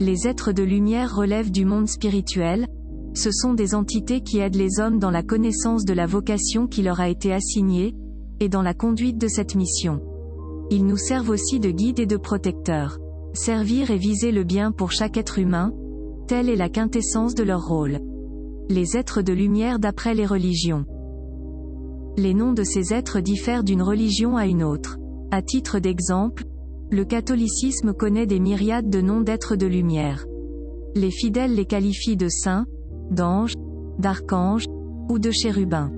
Les êtres de lumière relèvent du monde spirituel. Ce sont des entités qui aident les hommes dans la connaissance de la vocation qui leur a été assignée, et dans la conduite de cette mission. Ils nous servent aussi de guides et de protecteurs. Servir et viser le bien pour chaque être humain, telle est la quintessence de leur rôle. Les êtres de lumière d'après les religions. Les noms de ces êtres diffèrent d'une religion à une autre. À titre d'exemple, le catholicisme connaît des myriades de noms d'êtres de lumière. Les fidèles les qualifient de saints, d'anges, d'archanges, ou de chérubins.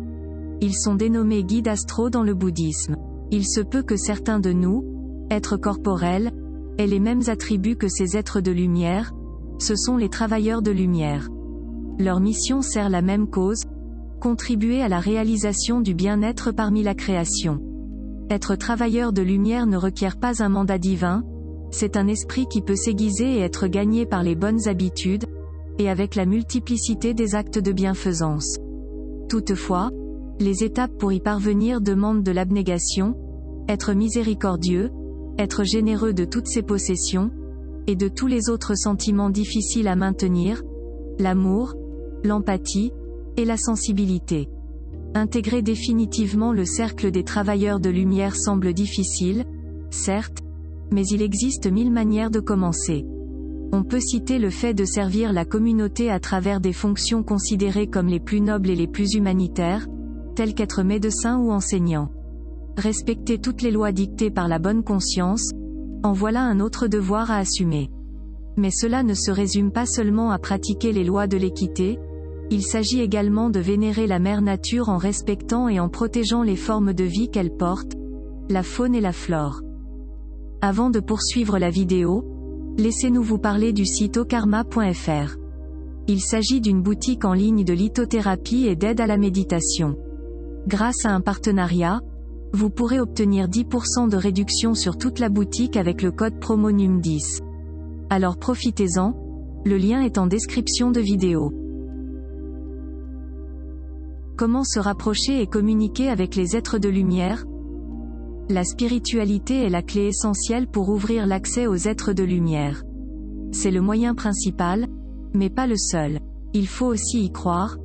Ils sont dénommés guides astraux dans le bouddhisme. Il se peut que certains de nous, êtres corporels, aient les mêmes attributs que ces êtres de lumière, ce sont les travailleurs de lumière. Leur mission sert la même cause, contribuer à la réalisation du bien-être parmi la création. Être travailleur de lumière ne requiert pas un mandat divin, c'est un esprit qui peut s'aiguiser et être gagné par les bonnes habitudes, et avec la multiplicité des actes de bienfaisance. Toutefois, les étapes pour y parvenir demandent de l'abnégation, être miséricordieux, être généreux de toutes ses possessions, et de tous les autres sentiments difficiles à maintenir, l'amour, l'empathie, et la sensibilité. Intégrer définitivement le cercle des travailleurs de lumière semble difficile, certes, mais il existe 1000 manières de commencer. On peut citer le fait de servir la communauté à travers des fonctions considérées comme les plus nobles et les plus humanitaires, telles qu'être médecin ou enseignant. Respecter toutes les lois dictées par la bonne conscience, en voilà un autre devoir à assumer. Mais cela ne se résume pas seulement à pratiquer les lois de l'équité, il s'agit également de vénérer la mère nature en respectant et en protégeant les formes de vie qu'elle porte, la faune et la flore. Avant de poursuivre la vidéo, laissez-nous vous parler du site okarma.fr. Il s'agit d'une boutique en ligne de lithothérapie et d'aide à la méditation. Grâce à un partenariat, vous pourrez obtenir 10% de réduction sur toute la boutique avec le code promo NUM10. Alors profitez-en, le lien est en description de vidéo. Comment se rapprocher et communiquer avec les êtres de lumière? La spiritualité est la clé essentielle pour ouvrir l'accès aux êtres de lumière. C'est le moyen principal, mais pas le seul. Il faut aussi y croire,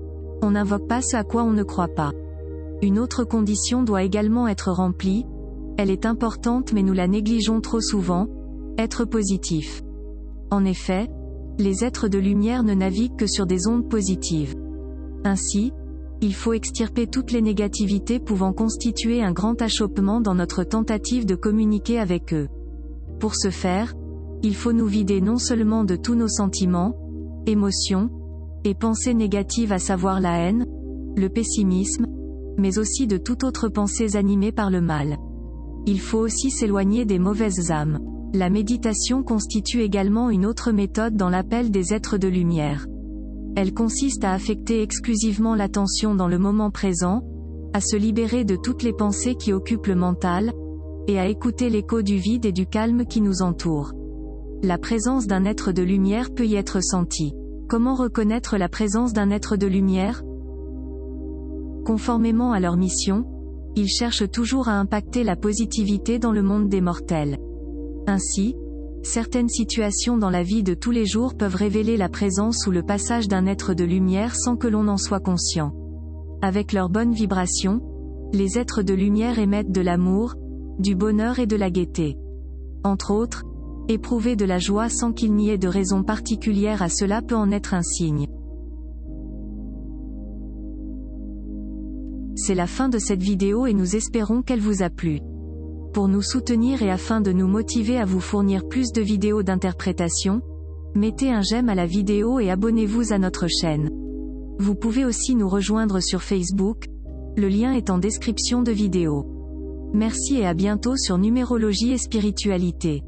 on n'invoque pas ce à quoi on ne croit pas. Une autre condition doit également être remplie, elle est importante mais nous la négligeons trop souvent, être positif. En effet, les êtres de lumière ne naviguent que sur des ondes positives. Ainsi, il faut extirper toutes les négativités pouvant constituer un grand achoppement dans notre tentative de communiquer avec eux. Pour ce faire, il faut nous vider non seulement de tous nos sentiments, émotions, et pensées négatives à savoir la haine, le pessimisme, mais aussi de toute autre pensée animée par le mal. Il faut aussi s'éloigner des mauvaises âmes. La méditation constitue également une autre méthode dans l'appel des êtres de lumière. Elle consiste à affecter exclusivement l'attention dans le moment présent, à se libérer de toutes les pensées qui occupent le mental, et à écouter l'écho du vide et du calme qui nous entoure. La présence d'un être de lumière peut y être sentie. Comment reconnaître la présence d'un être de lumière? Conformément à leur mission, ils cherchent toujours à impacter la positivité dans le monde des mortels. Ainsi, certaines situations dans la vie de tous les jours peuvent révéler la présence ou le passage d'un être de lumière sans que l'on en soit conscient. Avec leur bonne vibration, les êtres de lumière émettent de l'amour, du bonheur et de la gaieté. Entre autres, éprouver de la joie sans qu'il n'y ait de raison particulière à cela peut en être un signe. C'est la fin de cette vidéo et nous espérons qu'elle vous a plu. Pour nous soutenir et afin de nous motiver à vous fournir plus de vidéos d'interprétation, mettez un j'aime à la vidéo et abonnez-vous à notre chaîne. Vous pouvez aussi nous rejoindre sur Facebook, le lien est en description de vidéo. Merci et à bientôt sur Numérologie et Spiritualité.